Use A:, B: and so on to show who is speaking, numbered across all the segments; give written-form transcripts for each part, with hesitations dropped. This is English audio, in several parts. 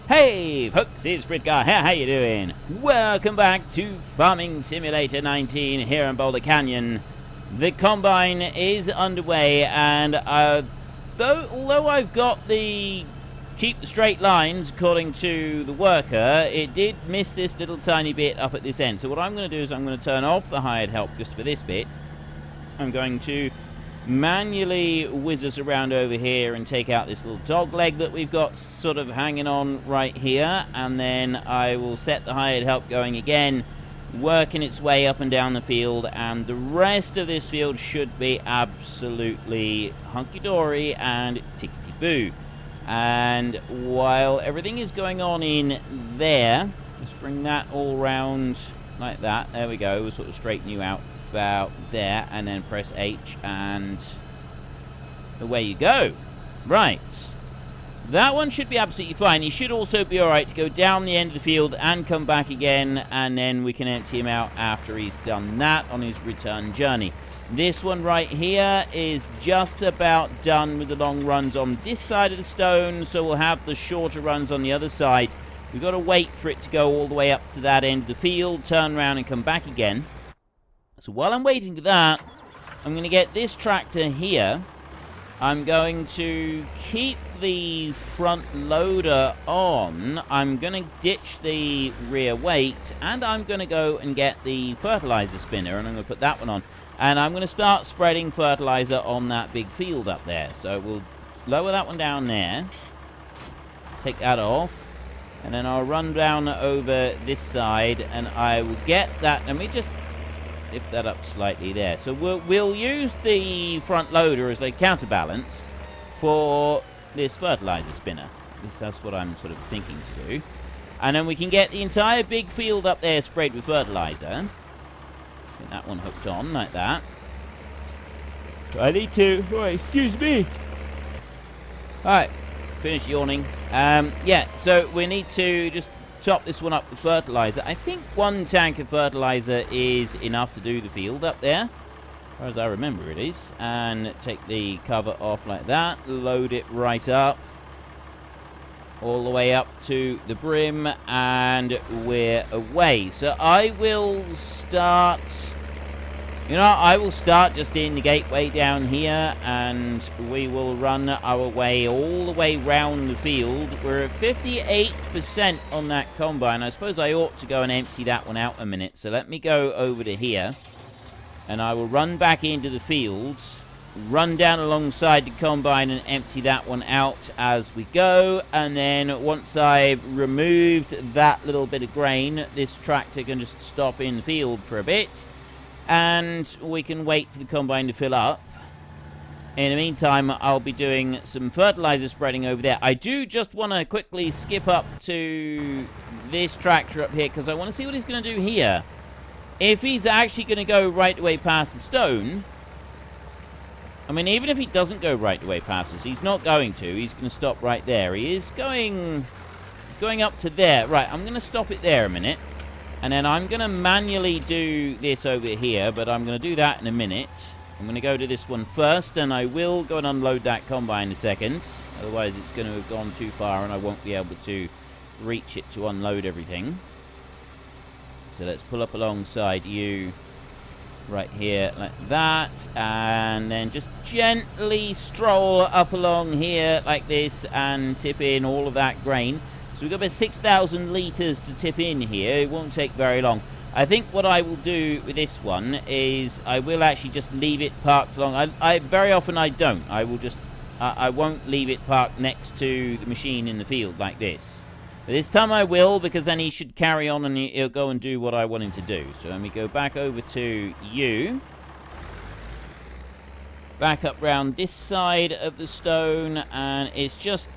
A: Hey folks, it's Frithgar here, how you doing? Welcome back to Farming Simulator 19 here in Boulder Canyon. The combine is underway, and although I've got the keep the straight lines according to the worker, it did miss this little tiny bit up at this end. So what I'm going to do is I'm going to turn off the hired help just for this bit. I'm going to manually whiz us around over here and take out this little dog leg that we've got sort of hanging on right here, and then I will set the hired help going again, working its way up and down the field, and the rest of this field should be absolutely hunky-dory and tickety-boo. And while everything is going on in there, let's bring that all round like that. There we go. We'll sort of straighten you out about there, and then press H, and away you go. Right, that one should be absolutely fine. He should also be alright to go down the end of the field and come back again, and then we can empty him out after he's done that on his return journey. This one right here is just about done with the long runs on this side of the stone, so we'll have the shorter runs on the other side. We've got to wait for it to go all the way up to that end of the field, turn around and come back again. So while I'm waiting for that, I'm going to get this tractor here. I'm going to keep the front loader on. I'm going to ditch the rear weight, and I'm going to go and get the fertilizer spinner, and I'm going to put that one on. And I'm going to start spreading fertilizer on that big field up there. So we'll lower that one down there. Take that off. And then I'll run down over this side, and I will get that. Let me just lift that up slightly there. So we'll use the front loader as a counterbalance for this fertilizer spinner. At least that's what I'm sort of thinking to do. And then we can get the entire big field up there sprayed with fertilizer. Get that one hooked on like that. I need to... Oh, excuse me. Alright, finish yawning. Yeah, so we need to just top this one up with fertilizer. I think one tank of fertilizer is enough to do the field up there, as far as I remember it is. And take the cover off like that, load it right up, all the way up to the brim, and we're away. So I will start, I will start just in the gateway down here, and we will run our way all the way round the field. We're at 58% on that combine. I suppose I ought to go and empty that one out a minute. So let me go over to here, and I will run back into the fields, run down alongside the combine and empty that one out as we go. And then once I've removed that little bit of grain, this tractor can just stop in the field for a bit, and we can wait for the combine to fill up. In the meantime, I'll be doing some fertilizer spreading over there. I do just want to quickly skip up to this tractor up here, because I want to see what he's going to do here. If he's actually going to go right away past the stone, I mean, even if he doesn't go right away past us, he's not going to. He's going to stop right there. He is going... He's going up to there. Right, I'm going to stop it there a minute. And then I'm going to manually do this over here, but I'm going to do that in a minute. I'm going to go to this one first, and I will go and unload that combine in a second. Otherwise, it's going to have gone too far, and I won't be able to reach it to unload everything. So let's pull up alongside you right here like that, and then just gently stroll up along here like this and tip in all of that grain. So we've got about 6,000 litres to tip in here. It won't take very long. I think what I will do with this one is I will actually just leave it parked along. I very often I don't. I will just... I won't leave it parked next to the machine in the field like this. But this time I will, because then he should carry on and he'll go and do what I want him to do. So let me go back over to you. Back up round this side of the stone, and it's just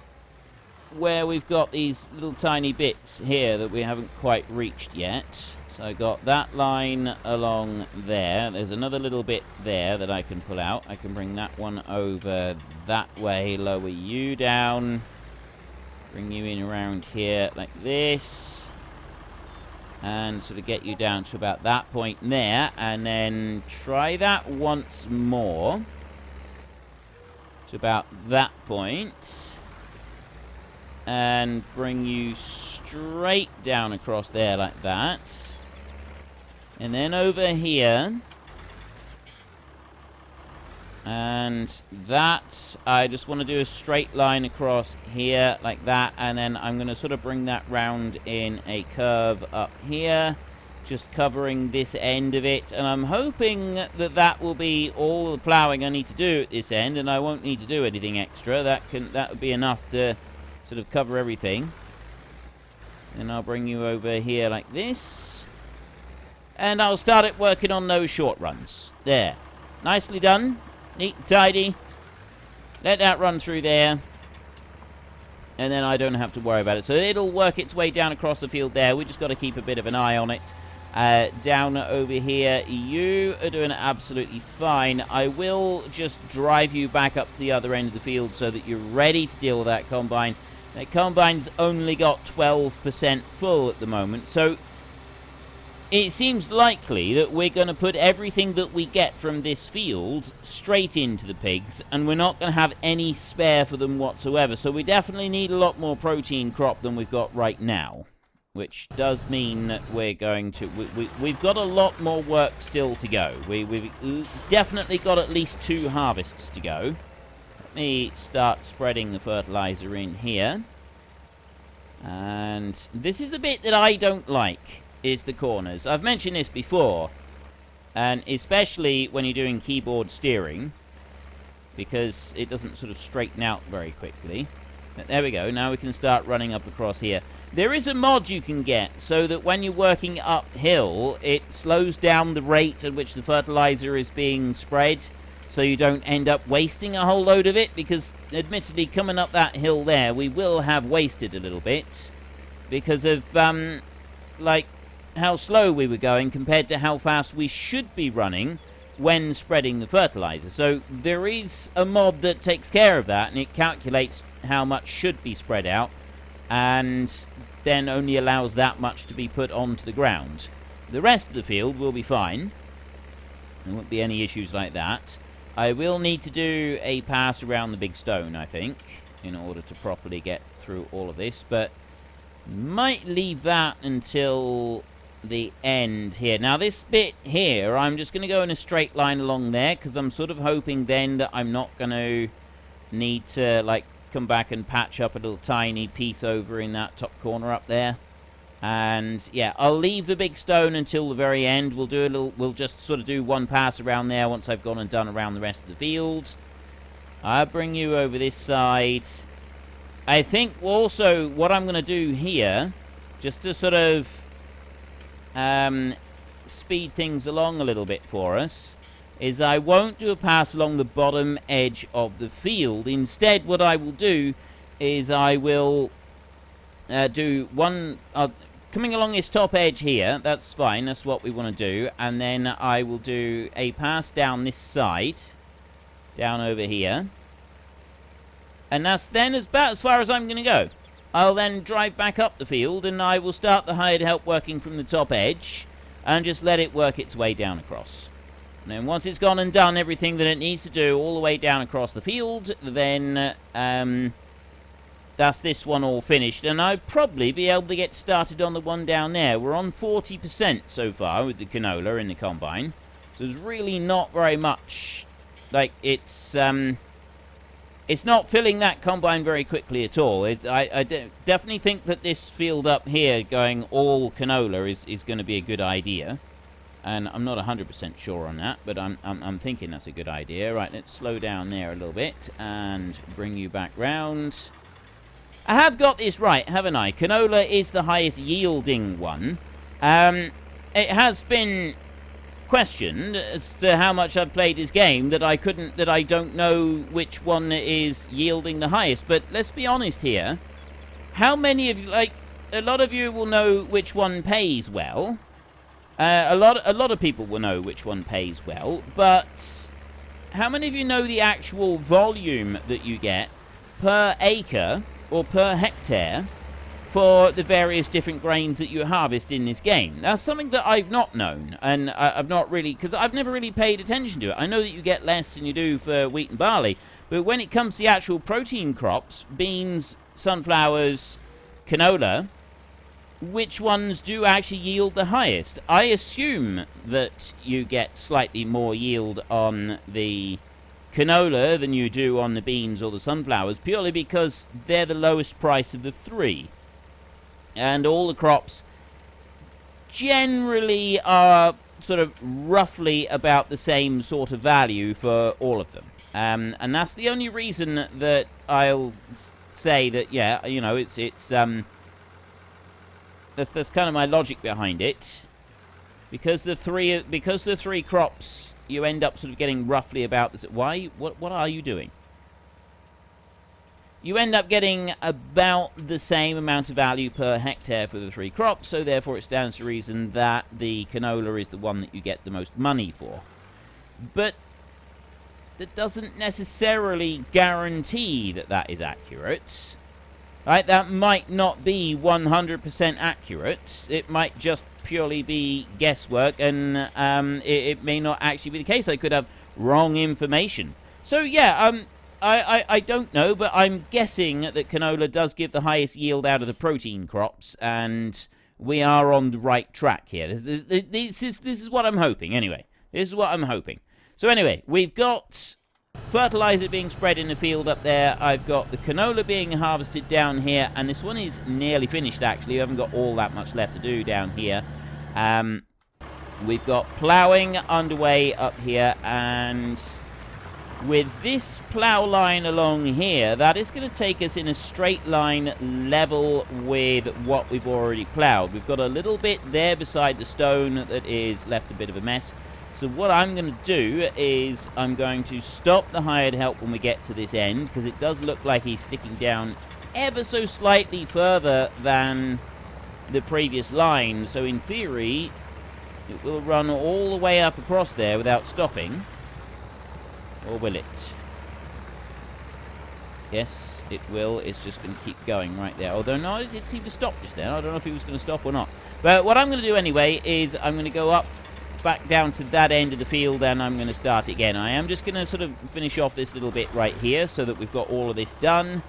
A: where we've got these little tiny bits here that we haven't quite reached yet. So I got that line along there. There's another little bit there that I can pull out. I can bring that one over that way, lower you down, bring you in around here like this, and sort of get you down to about that point there, and then try that once more to about that point. and bring you straight down across there like that. And then over here. And that, I just want to do a straight line across here like that. And then I'm going to sort of bring that round in a curve up here. Just covering this end of it. And I'm hoping that that will be all the ploughing I need to do at this end. And I won't need to do anything extra. That would be enough to sort of cover everything. And I'll bring you over here like this. And I'll start it working on those short runs. There. Nicely done. Neat and tidy. Let that run through there. And then I don't have to worry about it. So it'll work its way down across the field there. We just got to keep a bit of an eye on it. Down over here, you are doing absolutely fine. I will just drive you back up to the other end of the field so that you're ready to deal with that combine. That combine's only got 12% full at the moment. So it seems likely that we're going to put everything that we get from this field straight into the pigs, and we're not going to have any spare for them whatsoever. So we definitely need a lot more protein crop than we've got right now, which does mean that we're going to... We've got a lot more work still to go. We've definitely got at least 2 harvests to go. Let me start spreading the fertilizer in here. And this is a bit that I don't like. Is the corners. I've mentioned this before, and especially when you're doing keyboard steering, because it doesn't sort of straighten out very quickly. But there we go. Now we can start running up across here. There is a mod you can get so that when you're working uphill, it slows down the rate at which the fertilizer is being spread, so you don't end up wasting a whole load of it, because admittedly coming up that hill there, we will have wasted a little bit because of like how slow we were going compared to how fast we should be running when spreading the fertilizer. So there is a mod that takes care of that, and it calculates how much should be spread out and then only allows that much to be put onto the ground. The rest of the field will be fine. There won't be any issues like that. I will need to do a pass around the big stone, I think, in order to properly get through all of this, but might leave that until the end here. Now this bit here, I'm just going to go in a straight line along there, because I'm sort of hoping then that I'm not going to need to like come back and patch up a little tiny piece over in that top corner up there. And yeah, I'll leave the big stone until the very end. We'll just sort of do one pass around there once I've gone and done around the rest of the field. I'll bring you over this side. I think also what I'm going to do here, just to sort of speed things along a little bit for us, is I won't do a pass along the bottom edge of the field. Instead, what I will do is I will do one... coming along this top edge here, that's fine, that's what we want to do. And then I will do a pass down this side, down over here. And that's then about as far as I'm going to go. I'll then drive back up the field, and I will start the hired help working from the top edge, and just let it work its way down across. And then once it's gone and done everything that it needs to do all the way down across the field, then that's this one all finished. And I'll probably be able to get started on the one down there. We're on 40% so far with the canola in the combine. So there's really not very much. Like, it's not filling that combine very quickly at all. I definitely think that this field up here going all canola is going to be a good idea. And I'm not 100% sure on that, but I'm thinking that's a good idea. Right, let's slow down there a little bit and bring you back round. I have got this right, haven't I? Canola is the highest yielding one. It has been questioned as to how much I've played this game that I don't know which one is yielding the highest. But let's be honest here. How many of you, like, a lot of you will know which one pays well. A lot of people will know which one pays well, but how many of you know the actual volume that you get per acre or per hectare for the various different grains that you harvest in this game? That's something that I've not known, and I've not really, because I've never really paid attention to it. I know that you get less than you do for wheat and barley, but when it comes to the actual protein crops, beans, sunflowers, canola, which ones do actually yield the highest? I assume that you get slightly more yield on the canola than you do on the beans or the sunflowers, purely because they're the lowest price of the three. And all the crops generally are sort of roughly about the same sort of value for all of them. And that's the only reason that I'll say that, yeah, you know, that's kind of my logic behind it. Because the three crops, you end up sort of getting roughly about this. What are you doing? You end up getting about the same amount of value per hectare for the three crops, so therefore it stands to reason that the canola is the one that you get the most money for. But that doesn't necessarily guarantee that that is accurate. Right? That might not be 100% accurate. It might just purely be guesswork, and it may not actually be the case. I could have wrong information. So yeah, I don't know, but I'm guessing that canola does give the highest yield out of the protein crops, and we are on the right track here. This is what I'm hoping, anyway. This is what I'm hoping. So anyway, we've got fertilizer being spread in the field up there. I've got the canola being harvested down here, and this one is nearly finished, actually. I haven't got all that much left to do down here. We've got ploughing underway up here, and with this plough line along here, that is going to take us in a straight line level with what we've already ploughed. We've got a little bit there beside the stone that is left a bit of a mess. So what I'm going to do is I'm going to stop the hired help when we get to this end, because it does look like he's sticking down ever so slightly further than the previous line. So in theory, it will run all the way up across there without stopping. Or will it? Yes, it will. It's just going to keep going right there. Although, no, it did seem to stop just then. I don't know if he was going to stop or not. But what I'm going to do anyway is I'm going to go up back down to that end of the field, and I'm going to start again. I am just going to sort of finish off this little bit right here so that we've got all of this done.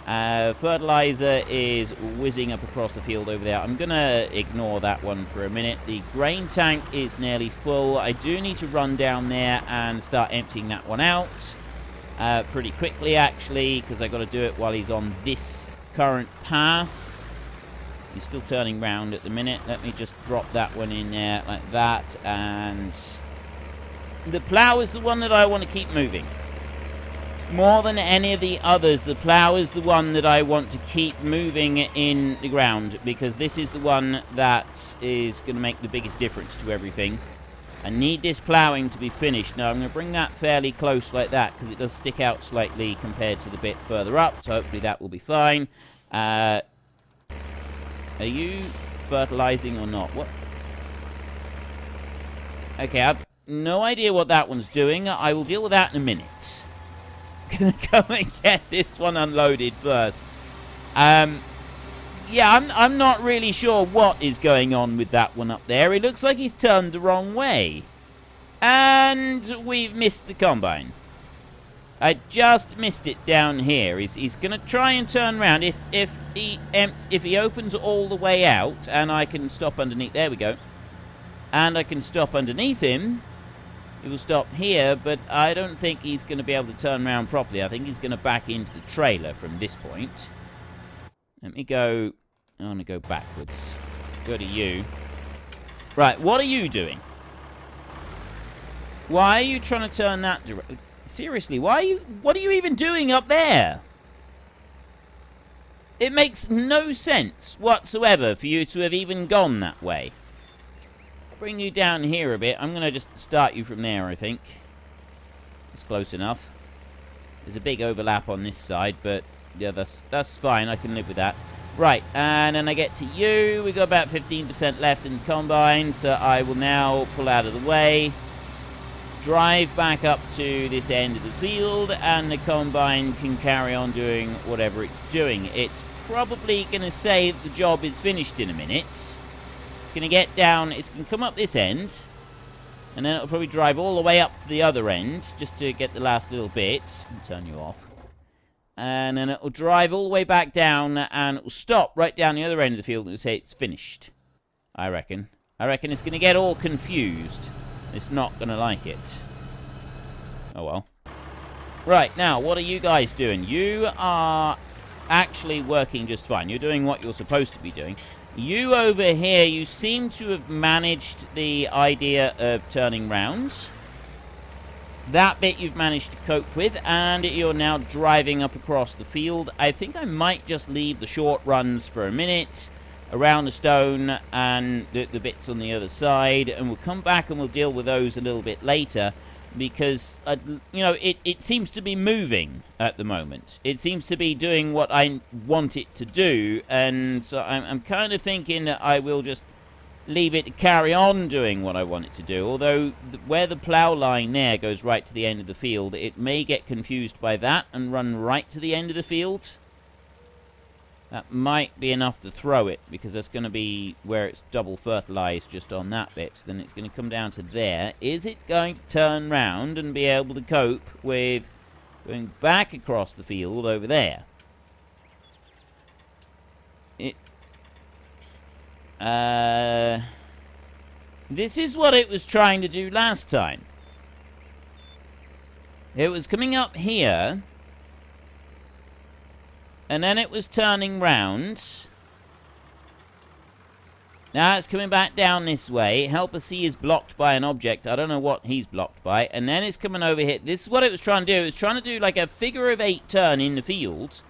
A: Fertilizer is whizzing up across the field over there. I'm going to ignore that one for a minute. The grain tank is nearly full. I do need to run down there and start emptying that one out pretty quickly, actually, because I've got to do it while he's on this current pass. He's still turning round at the minute. Let me just drop that one in there like that. And the plough is the one that I want to keep moving. More than any of the others, the plough is the one that I want to keep moving in the ground, because this is the one that is going to make the biggest difference to everything. I need this ploughing to be finished. Now, I'm going to bring that fairly close like that, because it does stick out slightly compared to the bit further up, so hopefully that will be fine. Are you fertilizing or not? What? Okay, I've no idea what that one's doing. I will deal with that in a minute. Gonna go and get this one unloaded first. Yeah, I'm not really sure what is going on with that one up there. It looks like he's turned the wrong way. And we've missed the combine. I just missed it down here. He's going to try and turn around. If he opens all the way out, and I can stop underneath... There we go. And I can stop underneath him. He will stop here, but I don't think he's going to be able to turn around properly. I think he's going to back into the trailer from this point. Let me go... I want to go backwards. Go to you. Right, what are you doing? Why are you trying to turn that direction? Seriously, what are you even doing up there? It makes no sense whatsoever for you to have even gone that way. I'll bring you down here a bit. I'm going to just start you from there, I think. It's close enough. There's a big overlap on this side, but yeah, that's fine. I can live with that. Right, and then I get to you. We've got about 15% left in the combine, so I will now pull out of the way. Drive back up to this end of the field, and the combine can carry on doing whatever it's doing. It's probably going to say the job is finished in a minute. It's going to get down, it's going to come up this end, and then it'll probably drive all the way up to the other end, just to get the last little bit. I'll turn you off. And then it'll drive all the way back down, and it'll stop right down the other end of the field and say it's finished. I reckon. I reckon it's going to get all confused. It's not going to like it. Oh well. Right, now, what are you guys doing? You are actually working just fine. You're doing what you're supposed to be doing. You over here, you seem to have managed the idea of turning round. That bit you've managed to cope with, and you're now driving up across the field. I think I might just leave the short runs for a minute around the stone and the bits on the other side, and we'll come back and we'll deal with those a little bit later, because, you know, it seems to be moving at the moment. It seems to be doing what I want it to do, and so I'm kind of thinking that I will just leave it to carry on doing what I want it to do. Although, where the plough line there goes right to the end of the field, it may get confused by that and run right to the end of the field. That might be enough to throw it, because that's going to be where it's double fertilized just on that bit. So then it's going to come down to there. Is it going to turn round and be able to cope with going back across the field over there? This is what it was trying to do last time. It was coming up here, and then it was turning round. Now it's coming back down this way. Helper C is blocked by an object. I don't know what he's blocked by. And then it's coming over here. This is what it was trying to do. It was trying to do like a figure of 8 turn in the field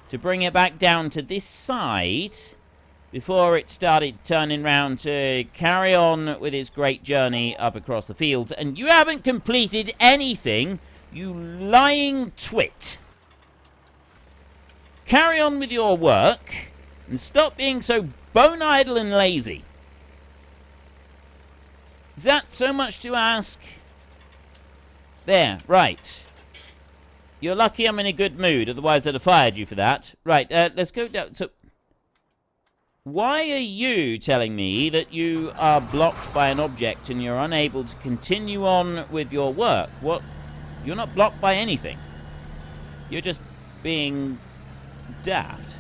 A: to bring it back down to this side before it started turning round to carry on with its great journey up across the fields. And you haven't completed anything, you lying twit. Carry on with your work and stop being so bone idle and lazy. Is that so much to ask? There, right. You're lucky I'm in a good mood, otherwise I'd have fired you for that. Right, let's go down. So, why are you telling me that you are blocked by an object and you're unable to continue on with your work? What? You're not blocked by anything. You're just being daft.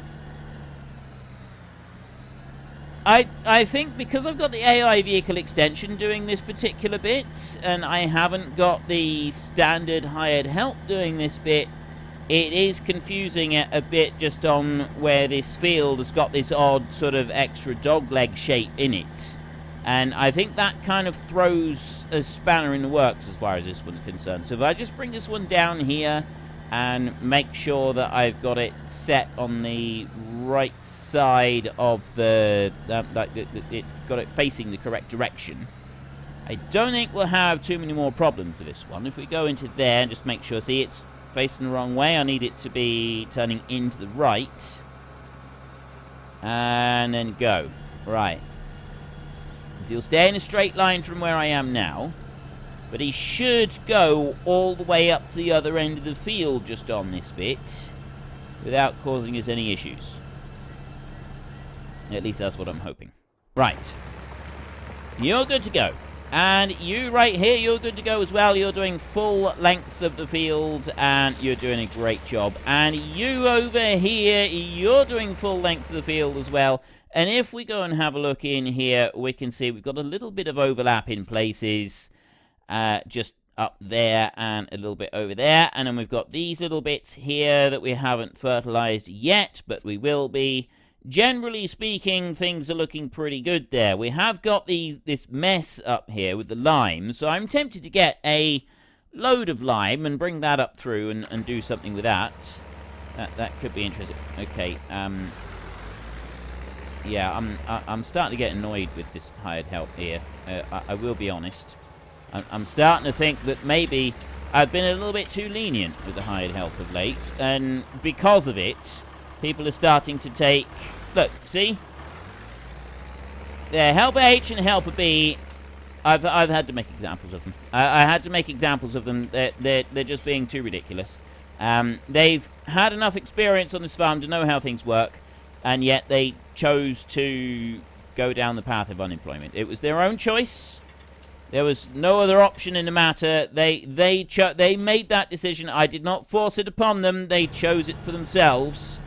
A: I think because I've got the AI vehicle extension doing this particular bit, and I haven't got the standard hired help doing this bit, it is confusing it a bit just on where this field has got this odd sort of extra dogleg shape in it. And I think that kind of throws a spanner in the works as far as this one's concerned. So if I just bring this one down here and make sure that I've got it set on the right side of the... it got it facing the correct direction. I don't think we'll have too many more problems with this one. If we go into there and just make sure... See, it's facing the wrong way. I need it to be turning into the right. And then go. Right. So he'll stay in a straight line from where I am now. But he should go all the way up to the other end of the field just on this bit without causing us any issues. At least that's what I'm hoping. Right. You're good to go. And you right here, you're good to go as well. You're doing full lengths of the field and you're doing a great job. And you over here, you're doing full lengths of the field as well. And if we go and have a look in here, we can see we've got a little bit of overlap in places. Just up there and a little bit over there. And then we've got these little bits here that we haven't fertilized yet, but we will be. Generally speaking, things are looking pretty good there. We have got this mess up here with the lime, so I'm tempted to get a load of lime and bring that up through and do something with that. That could be interesting. Okay, yeah, I'm starting to get annoyed with this hired help here. I will be honest. I'm starting to think that maybe I've been a little bit too lenient with the hired help of late, and because of it, people are starting to take... Look, see? There, Helper H and Helper B, I've had to make examples of them. I had to make examples of them. They're just being too ridiculous. They've had enough experience on this farm to know how things work, and yet they chose to go down the path of unemployment. It was their own choice. There was no other option in the matter. They made that decision. I did not force it upon them. They chose it for themselves.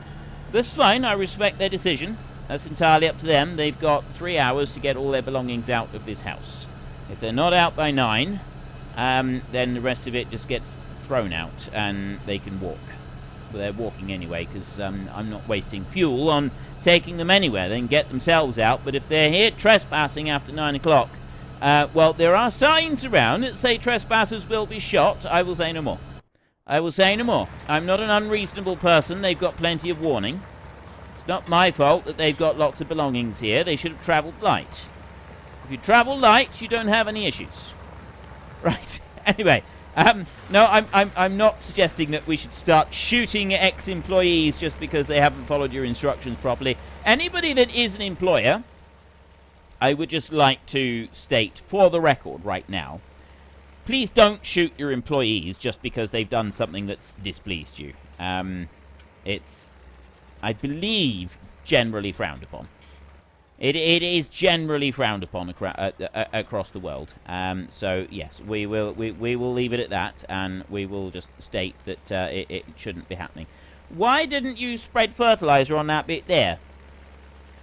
A: That's fine. I respect their decision. That's entirely up to them. They've got 3 hours to get all their belongings out of this house. If they're not out by 9, then the rest of it just gets thrown out and they can walk. But they're walking anyway because I'm not wasting fuel on taking them anywhere. They can get themselves out. But if they're here trespassing after 9 o'clock, well, there are signs around that say trespassers will be shot. I will say no more. I will say no more. I'm not an unreasonable person. They've got plenty of warning. It's not my fault that they've got lots of belongings here. They should have travelled light. If you travel light, you don't have any issues. Right. Anyway, no, I'm not suggesting that we should start shooting ex-employees just because they haven't followed your instructions properly. Anybody that is an employer, I would just like to state for the record right now, please don't shoot your employees just because they've done something that's displeased you. It's, I believe, generally frowned upon. It is generally frowned upon across the world. So yes, we will leave it at that, and we will just state that it shouldn't be happening. Why didn't you spread fertilizer on that bit there?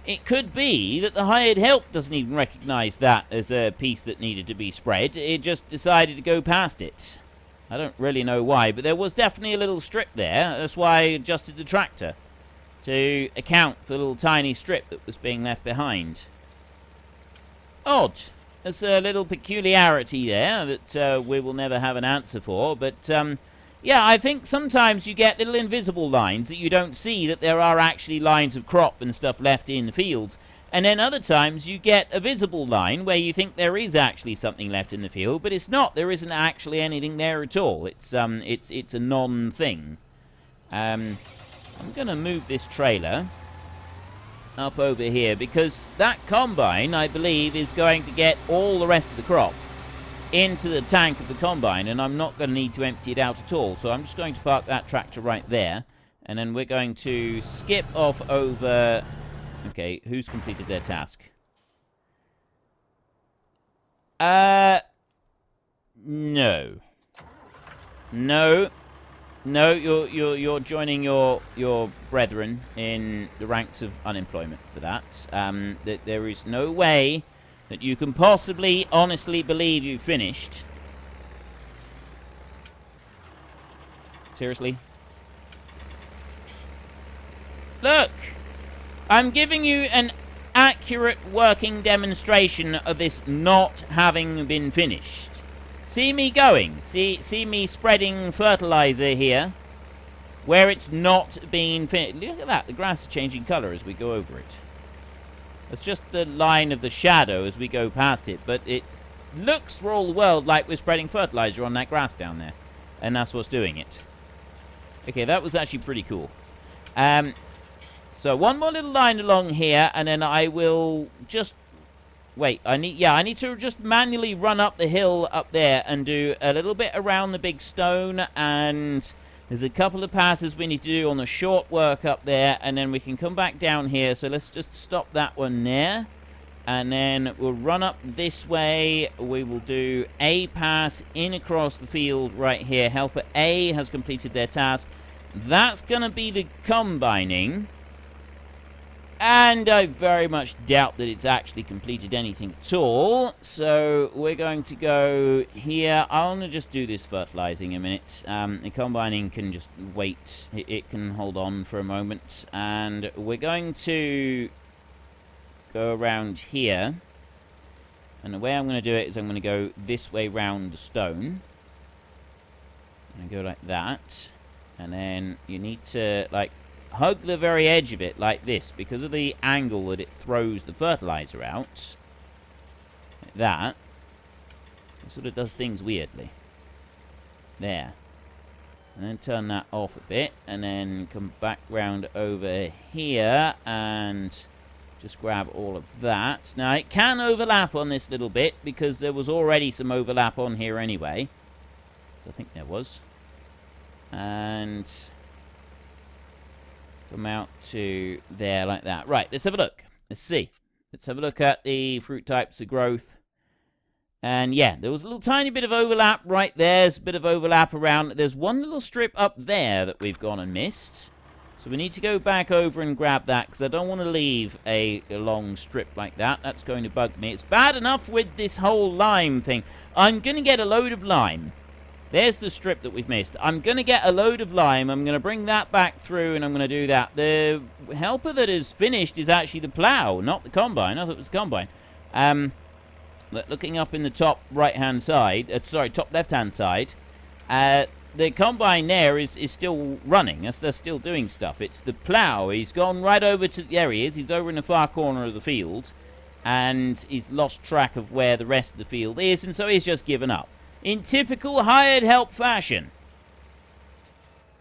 A: It could be that the hired help doesn't even recognize that as a piece that needed to be spread. It just decided to go past it. I don't really know why, but there was definitely a little strip there. That's why I adjusted the tractor to account for the little tiny strip that was being left behind. Odd. There's a little peculiarity there that we will never have an answer for, but yeah, I think sometimes you get little invisible lines that you don't see that there are actually lines of crop and stuff left in the fields. And then other times you get a visible line where you think there is actually something left in the field, but it's not. There isn't actually anything there at all. It's a non-thing. I'm going to move this trailer up over here because that combine, I believe, is going to get all the rest of the crop into the tank of the combine, and I'm not going to need to empty it out at all. So I'm just going to park that tractor right there, and then we're going to skip off over. Okay, who's completed their task? No, you're joining your brethren in the ranks of unemployment for that. That there is no way that you can possibly honestly believe you've finished. Seriously? Look! I'm giving you an accurate working demonstration of this not having been finished. See me going. See me spreading fertilizer here where it's not been finished. Look at that. The grass is changing colour as we go over it. It's just the line of the shadow as we go past it, but it looks for all the world like we're spreading fertilizer on that grass down there. And that's what's doing it. Okay, that was actually pretty cool. So one more little line along here, and then I will just... Wait, I need to just manually run up the hill up there and do a little bit around the big stone, and there's a couple of passes we need to do on the short work up there, and then we can come back down here. So let's just stop that one there, and then we'll run up this way. We will do a pass in across the field right here. Helper A has completed their task. That's going to be the combining. And I very much doubt that it's actually completed anything at all. So we're going to go here. I want to just do this fertilizing a minute. The combining can just wait. It can hold on for a moment. And we're going to go around here. And the way I'm going to do it is I'm going to go this way round the stone. I'm going to go like that. And then you need to, like, hug the very edge of it like this because of the angle that it throws the fertilizer out. Like that. It sort of does things weirdly. There. And then turn that off a bit. And then come back round over here and just grab all of that. Now, it can overlap on this little bit because there was already some overlap on here anyway. So I think there was. And come out to there like that. Right, let's have a look. Let's see. Let's have a look at the fruit types of growth. And yeah, there was a little tiny bit of overlap right there. There's a bit of overlap around. There's one little strip up there that we've gone and missed. So we need to go back over and grab that, because I don't want to leave a long strip like that. That's going to bug me. It's bad enough with this whole lime thing. I'm going to get a load of lime. There's the strip that we've missed. I'm going to get a load of lime. I'm going to bring that back through, and I'm going to do that. The helper that is finished is actually the plow, not the combine. I thought it was the combine. Looking up in the top right-hand side, top left-hand side, the combine there is still running. They're still doing stuff. It's the plow. He's gone right over to... There he is. He's over in the far corner of the field, and he's lost track of where the rest of the field is, and so he's just given up. In typical hired help fashion.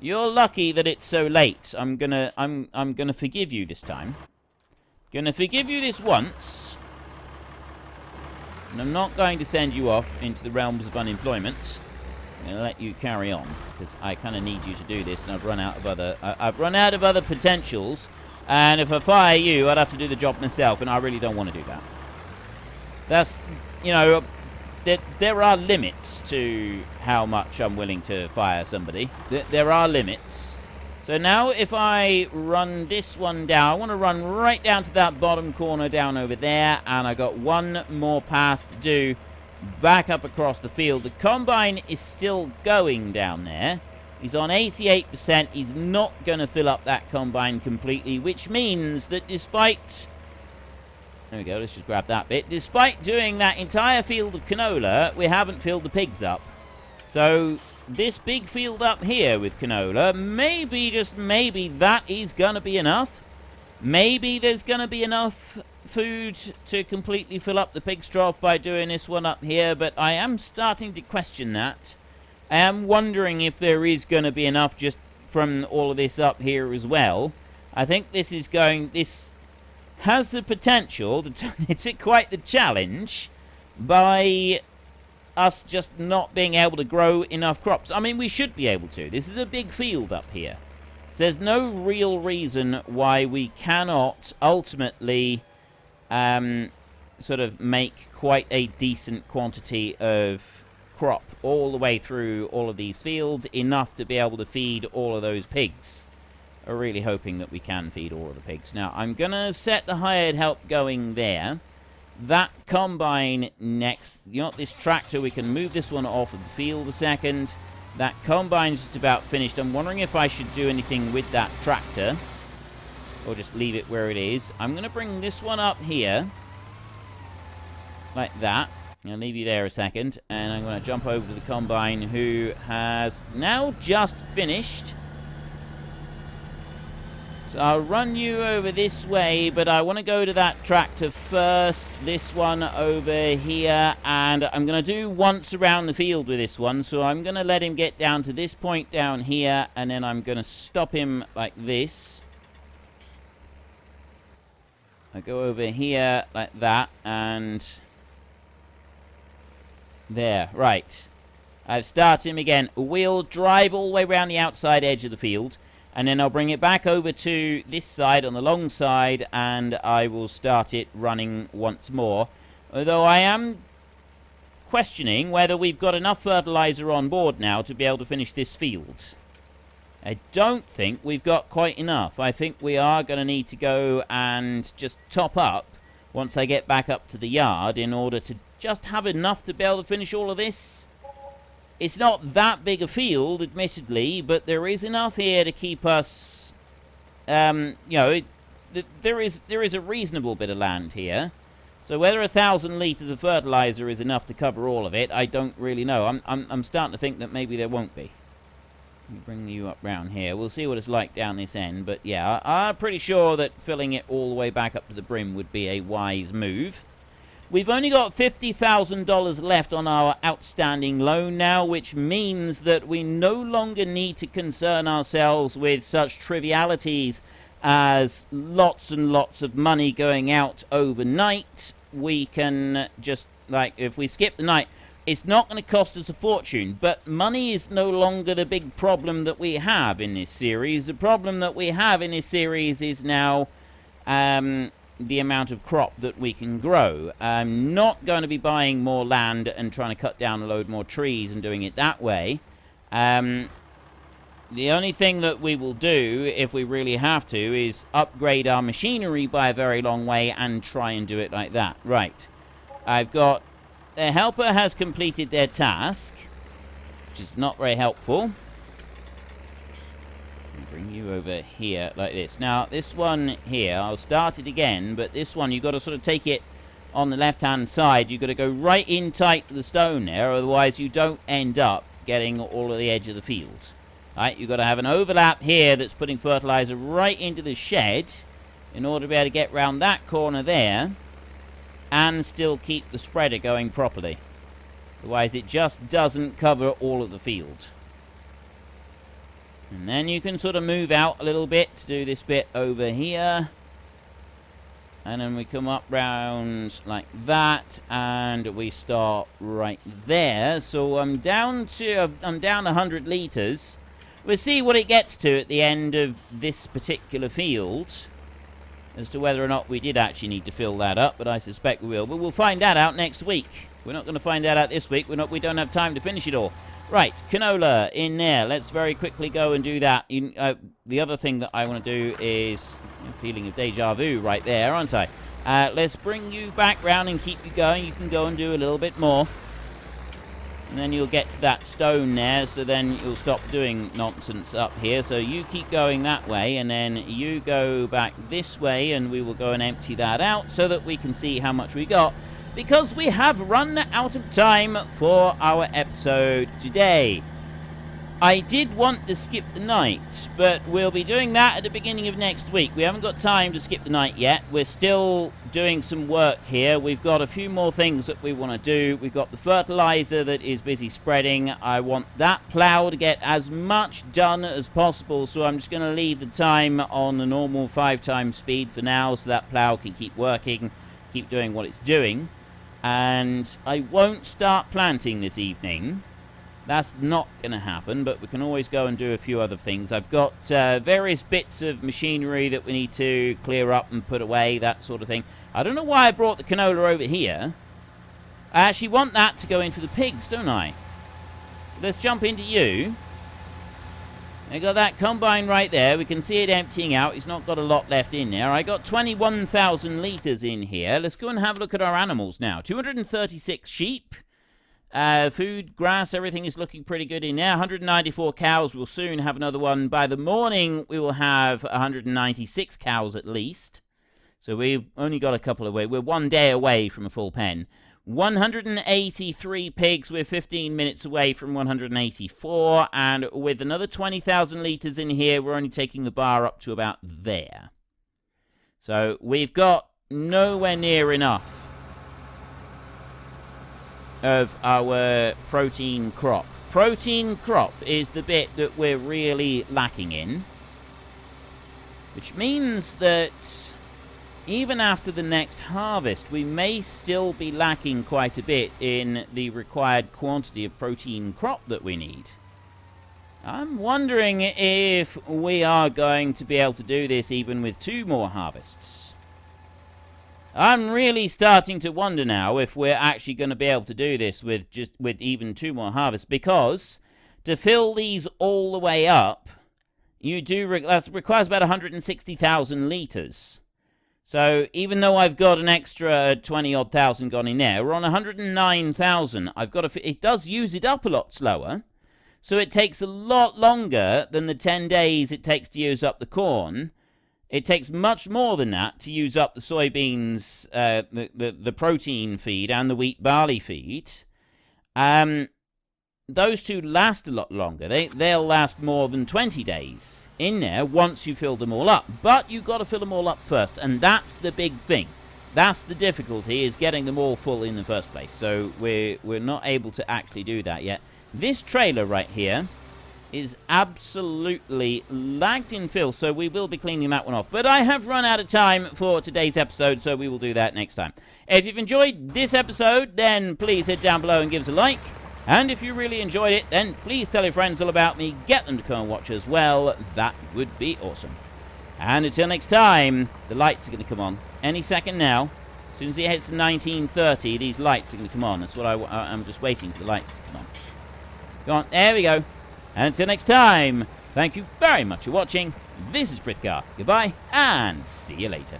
A: You're lucky that it's so late. I'm gonna forgive you this time. Gonna forgive you this once. And I'm not going to send you off into the realms of unemployment. I'm going to let you carry on, because I kind of need you to do this, and I've run out of other potentials. And if I fire you, I'd have to do the job myself, and I really don't want to do that. That's, you know, there are limits to how much I'm willing to fire somebody. There are limits. So now if I run this one down, I want to run right down to that bottom corner down over there, and I got one more pass to do back up across the field. The combine is still going down there. He's on 88%. He's not going to fill up that combine completely, which means that despite... There we go, let's just grab that bit. Despite doing that entire field of canola, we haven't filled the pigs up. So... this big field up here with canola, maybe, just maybe, that is going to be enough. Maybe there's going to be enough food to completely fill up the pig trough by doing this one up here, but I am starting to question that. I am wondering if there is going to be enough just from all of this up here as well. I think this has the potential to it's quite the challenge by... us just not being able to grow enough crops. I mean, we should be able to. This is a big field up here. So there's no real reason why we cannot ultimately sort of make quite a decent quantity of crop all the way through all of these fields, enough to be able to feed all of those pigs. I'm really hoping that we can feed all of the pigs. Now, I'm going to set the hired help going there. That combine next. You know, this tractor, we can move this one off of the field a second. That combine's just about finished. I'm wondering if I should do anything with that tractor, or just leave it where it is. I'm going to bring this one up here, like that. I'll leave you there a second, and I'm going to jump over to the combine, who has now just finished. So I'll run you over this way, but I want to go to that tractor first. This one over here, and I'm going to do once around the field with this one. So I'm going to let him get down to this point down here, and then I'm going to stop him like this. I go over here like that, and there, right. I've started him again. We'll drive all the way around the outside edge of the field. And then I'll bring it back over to this side on the long side, and I will start it running once more. Although I am questioning whether we've got enough fertilizer on board now to be able to finish this field. I don't think we've got quite enough. I think we are going to need to go and just top up once I get back up to the yard in order to just have enough to be able to finish all of this. It's not that big a field, admittedly, but there is enough here to keep us, you know, there is a reasonable bit of land here. So whether 1,000 litres of fertilizer is enough to cover all of it, I don't really know. I'm starting to think that maybe there won't be. Let me bring you up round here. We'll see what it's like down this end, but yeah, I'm pretty sure that filling it all the way back up to the brim would be a wise move. We've only got $50,000 left on our outstanding loan now, which means that we no longer need to concern ourselves with such trivialities as lots and lots of money going out overnight. We can just, like, if we skip the night, it's not going to cost us a fortune, but money is no longer the big problem that we have in this series. The problem that we have in this series is now the amount of crop that we can grow. I'm not going to be buying more land and trying to cut down a load more trees and doing it that way. The only thing that we will do, if we really have to, is upgrade our machinery by a very long way and try and do it like that. Right. I've got... The helper has completed their task, which is not very helpful. I'll bring you over here like this. Now, this one here, I'll start it again, but this one, you've got to sort of take it on the left-hand side. You've got to go right in tight to the stone there, otherwise you don't end up getting all of the edge of the field. Right, you've got to have an overlap here that's putting fertilizer right into the shed in order to be able to get round that corner there and still keep the spreader going properly. Otherwise, it just doesn't cover all of the field. And then you can sort of move out a little bit to do this bit over here. And then we come up round like that, and we start right there. So I'm down 100 litres. We'll see what it gets to at the end of this particular field as to whether or not we did actually need to fill that up, but I suspect we will. But we'll find that out next week. We're not going to find that out this week. We don't have time to finish it all. Right, canola in there. Let's very quickly go and do that. The other thing that I want to do is a feeling of deja vu right there, aren't I? Let's bring you back round and keep you going. You can go and do a little bit more. And then you'll get to that stone there, so then you'll stop doing nonsense up here. So you keep going that way, and then you go back this way, and we will go and empty that out so that we can see how much we got, because we have run out of time for our episode today. I did want to skip the night, but we'll be doing that at the beginning of next week. We haven't got time to skip the night yet. We're still doing some work here. We've got a few more things that we want to do. We've got the fertilizer that is busy spreading. I want that plow to get as much done as possible, so I'm just going to leave the time on the normal 5 times speed for now, so that plow can keep working, keep doing what it's doing. And I won't start planting this evening. That's not going to happen, but we can always go and do a few other things. I've got various bits of machinery that we need to clear up and put away, that sort of thing. I don't know why I brought the canola over here. I actually want that to go into the pigs, don't I? So let's jump into you. I got that combine right there. We can see it emptying out. It's not got a lot left in there. I got 21,000 litres in here. Let's go and have a look at our animals now. 236 sheep. Food, grass, everything is looking pretty good in there. 194 cows. We'll soon have another one. By the morning, we will have 196 cows at least. So we've only got a couple away. We're 1 day away from a full pen. 183 pigs. We're 15 minutes away from 184. And with another 20,000 litres in here, we're only taking the bar up to about there. So we've got nowhere near enough of our protein crop. Protein crop is the bit that we're really lacking in, which means that even after the next harvest, we may still be lacking quite a bit in the required quantity of protein crop that we need. I'm wondering if we are going to be able to do this even with 2 more harvests. I'm really starting to wonder now if we're actually going to be able to do this with even 2 more harvests, because to fill these all the way up, that requires about 160,000 litres. So even though I've got an extra 20-odd thousand gone in there, we're on 109,000. It does use it up a lot slower, so it takes a lot longer than the 10 days it takes to use up the corn. It takes much more than that to use up the soybeans, the protein feed, and the wheat barley feed. Those two last a lot longer. They'll last more than 20 days in there once you fill them all up. But you've got to fill them all up first, and that's the big thing. That's the difficulty, is getting them all full in the first place. So we're not able to actually do that yet. This trailer right here is absolutely lagged in fill, so we will be cleaning that one off. But I have run out of time for today's episode, so we will do that next time. If you've enjoyed this episode, then please hit down below and give us a like. And if you really enjoyed it, then please tell your friends all about me. Get them to come and watch as well. That would be awesome. And until next time, the lights are going to come on any second now. As soon as it hits 19:30, these lights are going to come on. That's what I'm just waiting for the lights to come on. Go on, there we go. And until next time, thank you very much for watching. This is Frithgar. Goodbye, and see you later.